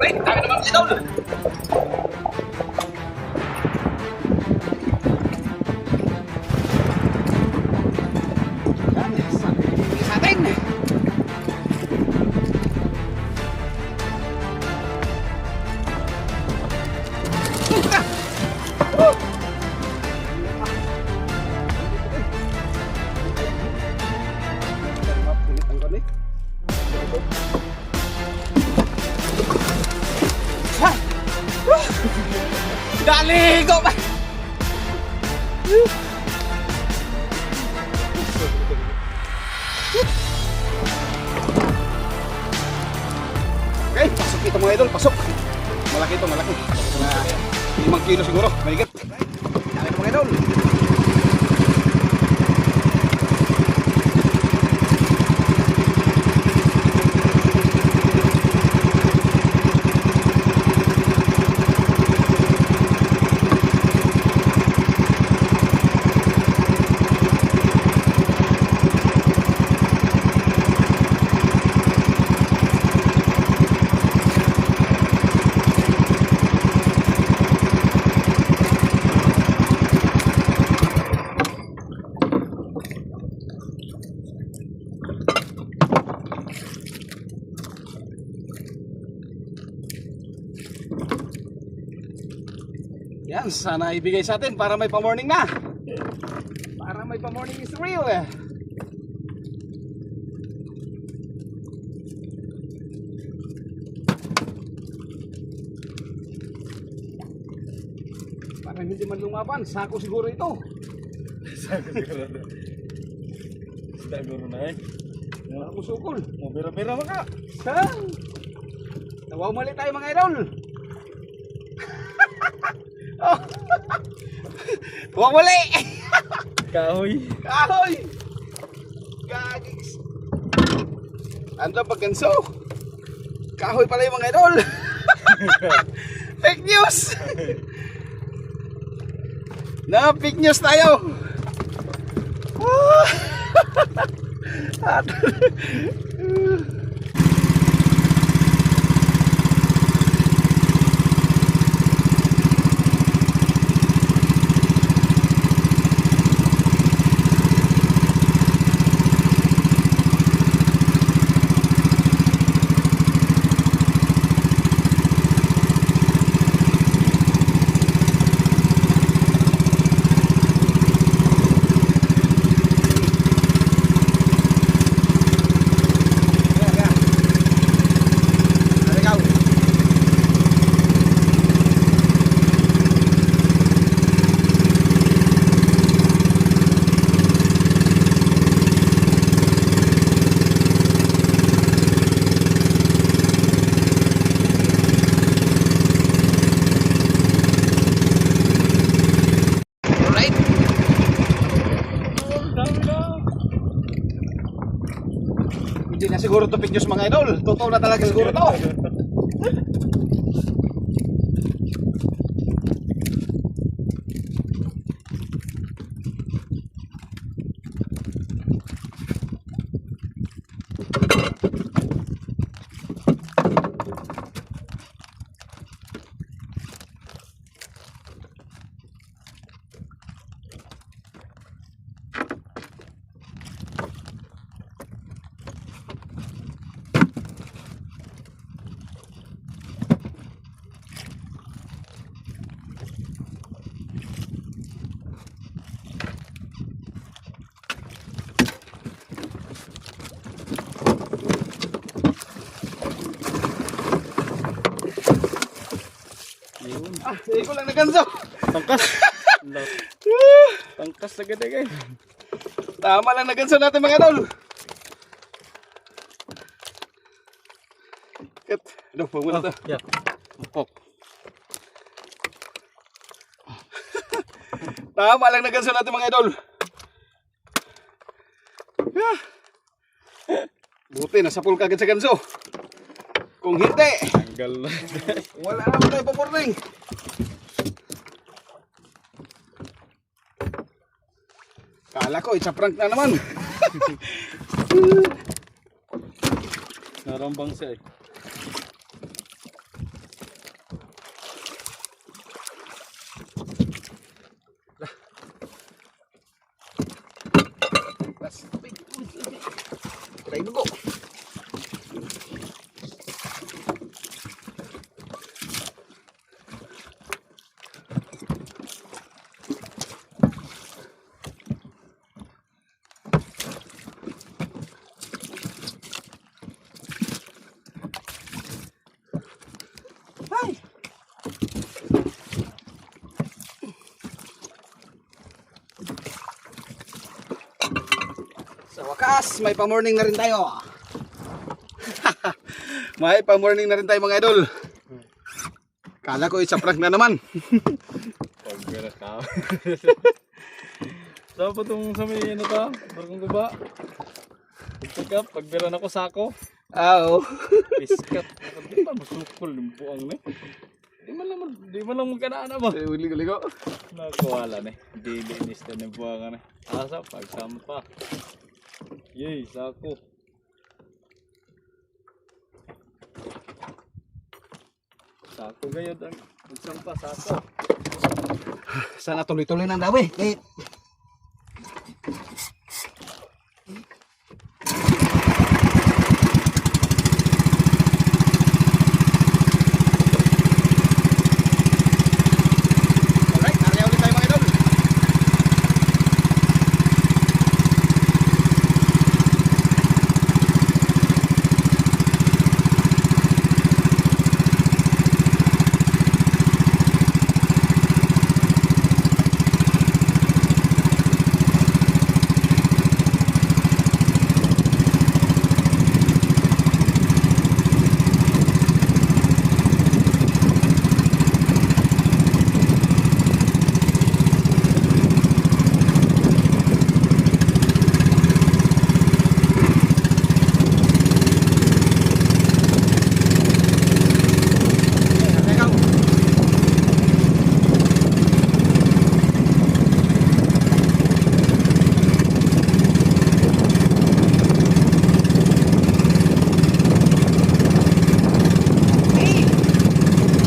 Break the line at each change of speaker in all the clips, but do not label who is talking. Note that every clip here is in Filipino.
Wait, dami naman idol. Yan, sabi sa atin. Dali ko ba? Okay, pasok ito mga idol, pasok. Malaki ito, malaki. Mga 5 kilo siguro, mahigit. Dali mga idol. Yan, sana ibigay sa atin para may pa-morning na. Para may pa-morning is real eh. Para hindi man lumaban, sako siguro ito.
Sako siguro. Siguro na eh.
Wala ko sukol.
Mau pera-pera maka.
Nawaw mali tayo mga idol. Oh. Huwag muli!
Kahoy.
Kahoy! Gagis! Ano pag ganso? Kahoy pala yung mga idol! Fake news! Na fake news tayo! Hindi na siguro to fake news mga idol. Totoo na talaga siguro to. Hindi ko lang naganso.
Tangkas. Tangkas na ganda guys.
Tama lang naganso natin mga idol. Kat, ano, huwag mo na ito.
Yeah.
Pok. Tama lang naganso natin mga idol. Buti, nasa pool kagad sa ganso. Kung hindi,
Tanggal na.
wala naman tayo pa-morning. Kala ko, it's a prank na naman.
Narambang siya eh.
wakas, may pa-morning na rin tayo. May pa-morning na rin tayo mga idol. Kala ko isa prank na naman.
Pagbira ka. Saan po itong sa may ano ta? Barkong gaba. Pick up, pagbira na ko sako.
Oo.
Piskat. Di ba masukol yung buang na. Di man lang magkanaan ba?
Ligo.
Nakuwala na. Di linis na yung buang na. Asa, pagsampa. Yay, sako. Sako gayod ang pagsampa, sako.
Sana tuloy-tuloy ng dawi. Eh, alright, area ulit tayo mga idol.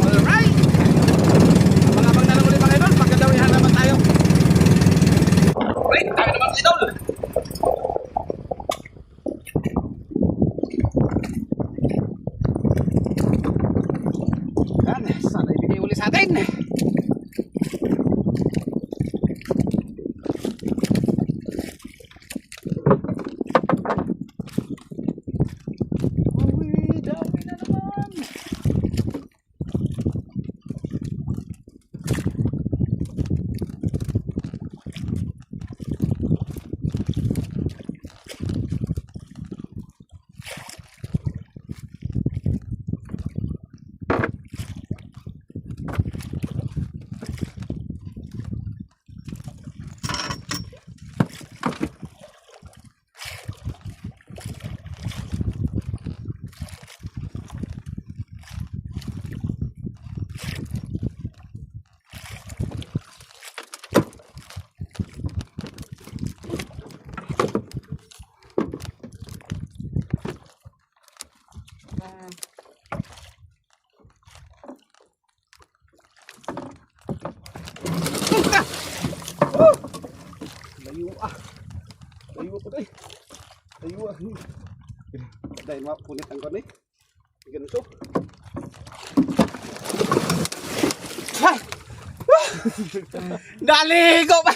Alright! Abang-abang na lang ulit mga idol, pagkadawihan naman tayo. Alright, tayo naman mga idol. Yan, sana ibigay uli sa atin. Uy, dawi na naman. Layo ah. Layo po tayo. Layo ah. Dahil mapunit ang kanay. Ganito. Ah! Naligo pa!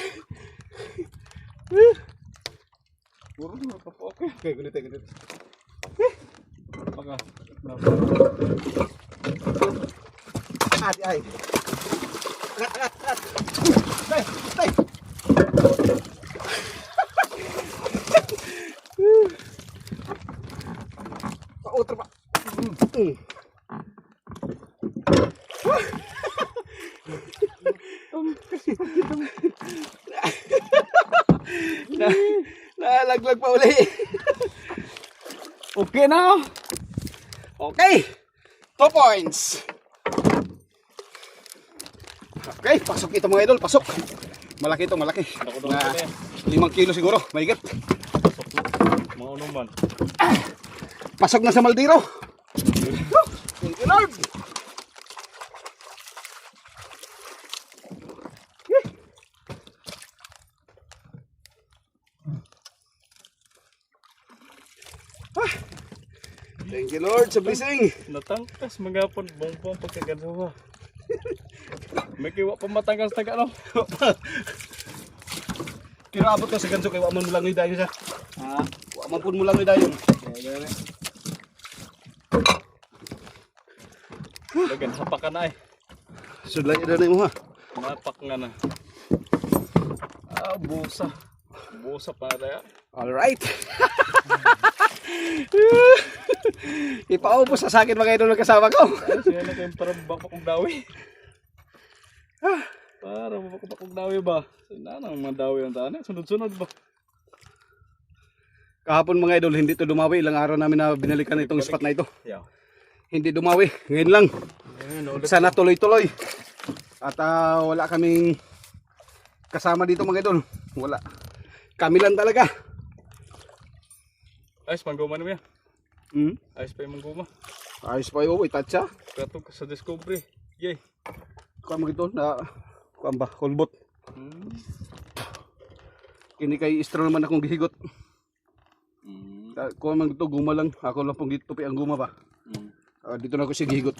Puro na okay.
Okay, ganito, ganito.
Pagka.
Ay, ay. Angat, angat, angat. Stay, stay. Pautro pa. Nalaglag pa uli.
Okay na.
Okay. 2 points. Okay, pasok ito mga idol, pasok. Malaki ito, malaki.
Mga
5 kilo siguro, mahigit.
unuman.
Pasok na sa Maldiro. Thank you Lord. Thank you Lord sa blessing.
Natangkas magapon bongbong pagkaganawa. May kiwa pa matangkas taga no.
Pero abot ka sa ganso kay wa man mo lang ni dayon sa. Ha? Wa man pud mo lang ni dayon.
Dagan hapak ka na eh.
Sudlay na mo ha.
Napak nga na. Ah, busa. Busa pa na.
Alright. Ipaubos sa akin mga idol ng kasama ko.
Siya na kayong parang bakbakong dawi. Parang bakbakong dawi ba? Sana mga dawi ang tanan. Sunod-sunod ba?
Kahapon mga idol, hindi to dumawi. Ilang araw namin na binalikan itong spot na ito.
Yeah.
Hindi dumawi. Ngayon lang.
Ulit.
Sana tuloy-tuloy. At wala kaming kasama dito mga idol. Wala. Kami lang talaga.
Ayos, mangguma naman yan. Ayos pa yung mangguma.
Ayos pa yun. Itatsa.
Kato sa discovery. Yay.
Kuha mo ito na kuha ba? Kulbot. Kini kay istro naman akong gihigot. Kuha man ito. Guma lang. Ako lang pong gitupi ang guma ba. Dito na ako siya gihigot.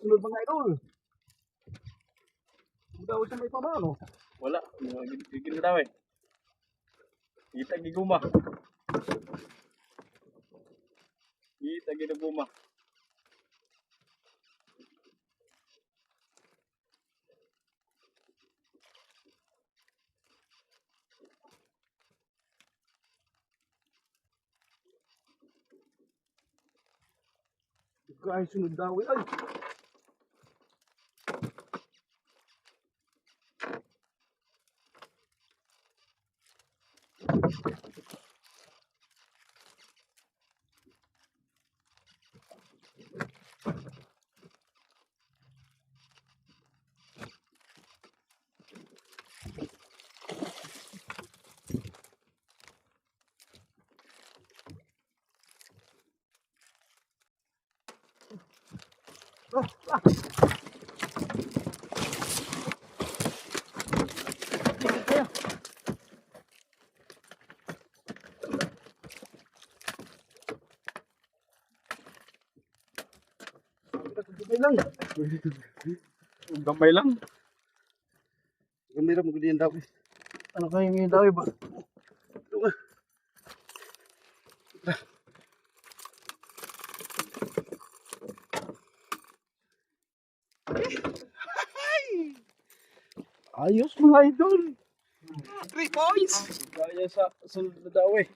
Sunod mga idol. Daw sa may pamano.
Wala. Gigil daw eh. Kita giguma. Kita giguma.
Guys, sunod daw ay.
Gamay lang.
Gamay lang magulyan daw.
Ano kayo yung daw ba?
Ayos mga idol. 3 points.
Kaya sa sunod na daw eh.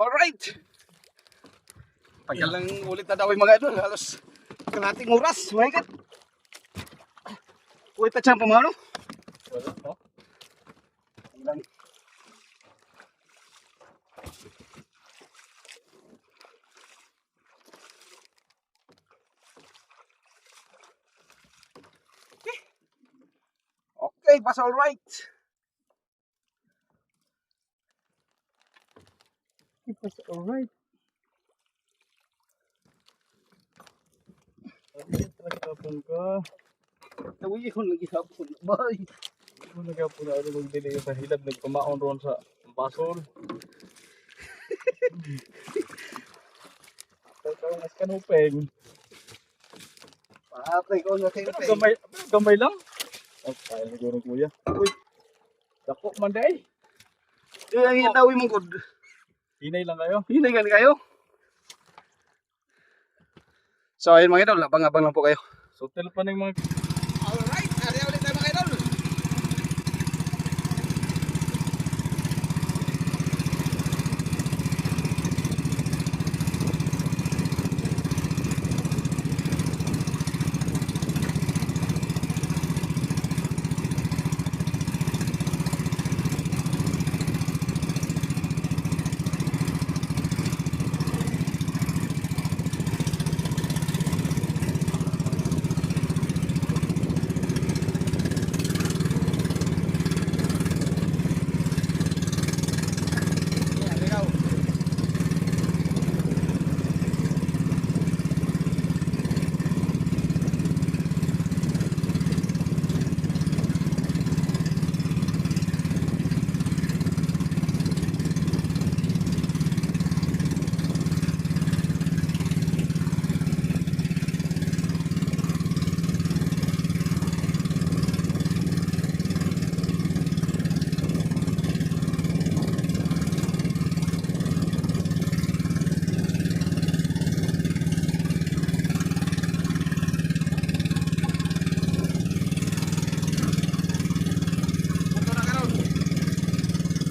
Alright. Tagal lang ulit na daw mga idol. Halos kalating oras. Mahigit. Ulit na siyang pamano.
Wala po.
Lang. Okay, that's all right.
That's all right. Ay, talaga tapon ka.
Tawihon lagi hapon. Bye.
Kung nagapon na ano mag-delay sa hilab, nagpamaon ron sa basol. Ikaw mas kanupeng.
Patay ko na kayo.
Gamay lang. Ay, kaya na gano'n kuya. Uy, dako man day.
Ang itawi mong kod.
Hinay lang kayo.
Hinay gani kayo. So ayun mga idol, abang-abang lang po kayo.
So, pa ng mga...
Alright, ari ulit tayo mga idol.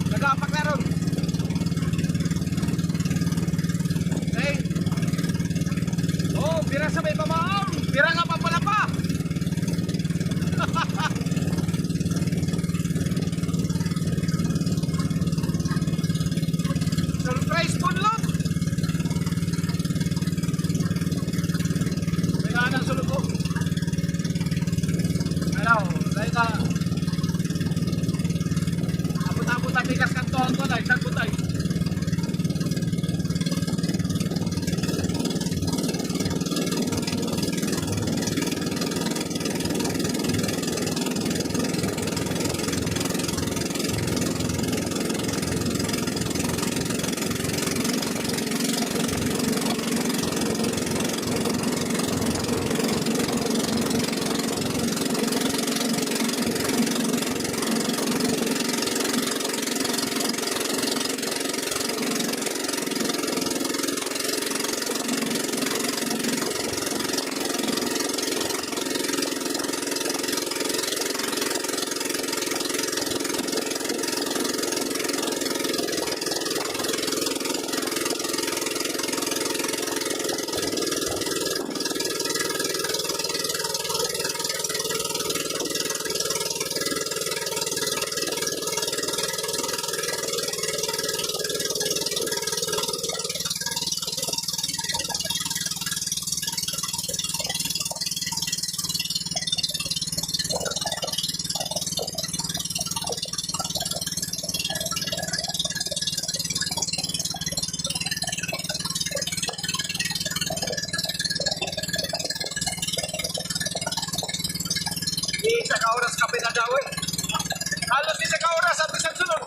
Nagapak na ron. Okay. Oh, pira sa may pamaon. Pira nga pa pala pa. Surprise punlot. May ganang sulod ko. Ano, dahil ka abot-abot ang bigas kantoan ko na, isang butay. Isa ka oras ka pinagawin. Halos isa ka oras at isang sunod.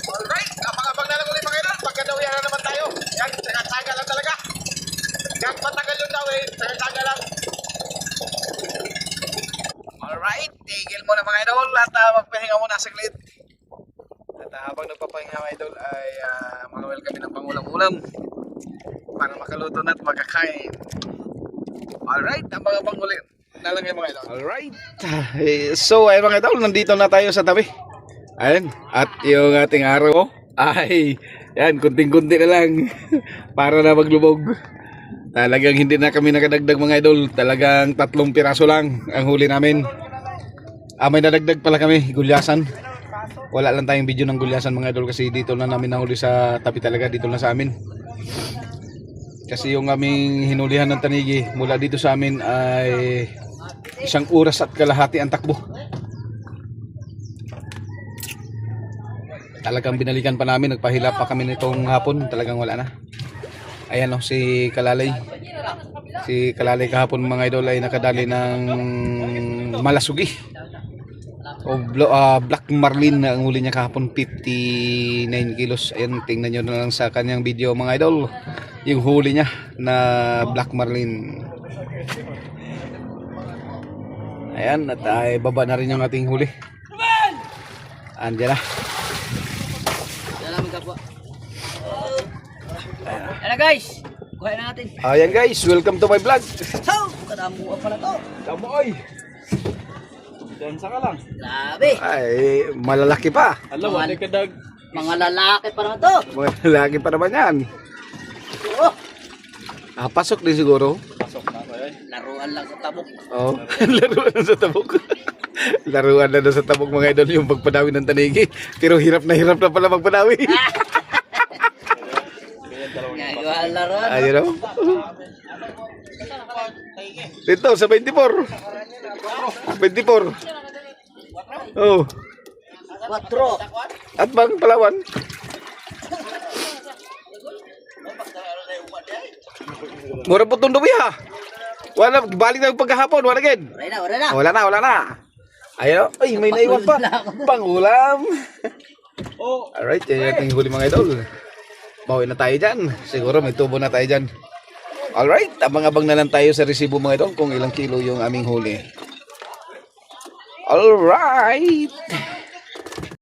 Alright, abang-abang na lang ulit mga ilan. Pagkadawihan na naman tayo. Yan, tsaga lang talaga. Yan, matagal yung daw tsaga lang. Alright, tigil mo na mga idol at magpahinga muna saglit. At habang nagpapahinga mga idol ay mag-welcome kami ng pangulam-ulam para makaluto na at magkakain. Alright, ang mga pangulit na lang yung mga idol. Alright, so ayun mga idol, nandito na tayo sa tabi. Ayun, at yung ating araw ay yan, kunting-kunti na lang para na maglubog. Talagang hindi na kami nakadagdag mga idol. Talagang 3 piraso lang ang huli namin. May nadagdag pala kami, gulyasan. Wala lang tayong video ng gulyasan mga idol kasi dito na namin nahuli sa tabi talaga, dito na sa amin. Kasi yung aming hinulihan ng tanigi mula dito sa amin ay 1 oras at kalahati ang takbo. Talagang binalikan pa namin, nagpahila pa kami nitong hapon, talagang wala na. Ayan o, si Kalalay. Si Kalalay kahapon mga idol ay nakadali ng malasugi. Black Marlin na ang huli niya kahapon, 59 kilos. Ayan, tingnan nyo na lang sa kanyang video mga idol, yung huli niya na Black Marlin. Ayan, at ay baba na rin yung ating huli. Andiyan na.
Salamat kapwa. Ayan na guys, kuhain na natin.
Ayan guys, welcome to my vlog.
So, kadamuan pala to.
Tamo oy.
Dansa ka lang.
Grabe.
Ay, malalaki pa.
Alam mo, hindi ka dag.
Mga lalaki pa naman to.
Malalaki pa naman yan.
Oh,
Pasok din siguro.
Pasok na ba yan?
laruan lang sa tabok.
Oh, laruan na sa tabok. Laruan na sa tabok mga idol yung pagpadawi ng tanigi. Pero hirap na pala magpadawi.
Gagawa ang laruan.
Ayun o. Dito sa 24. 24. Oh.
4.
At bang Palawan? Mura po itong dubi ha. Wala, balik na yung pagkahapon. Wala again.
Wala na.
Wala na. Ayun. Ay, may naiwan pa. Pangulam.
Oh!
Alright, yan natin huli mga idol. Bawi na tayo dyan. Siguro may tubo na tayo dyan. Alright, abang-abang na lang tayo sa resibo mga idol kung ilang kilo yung aming huli. Alright.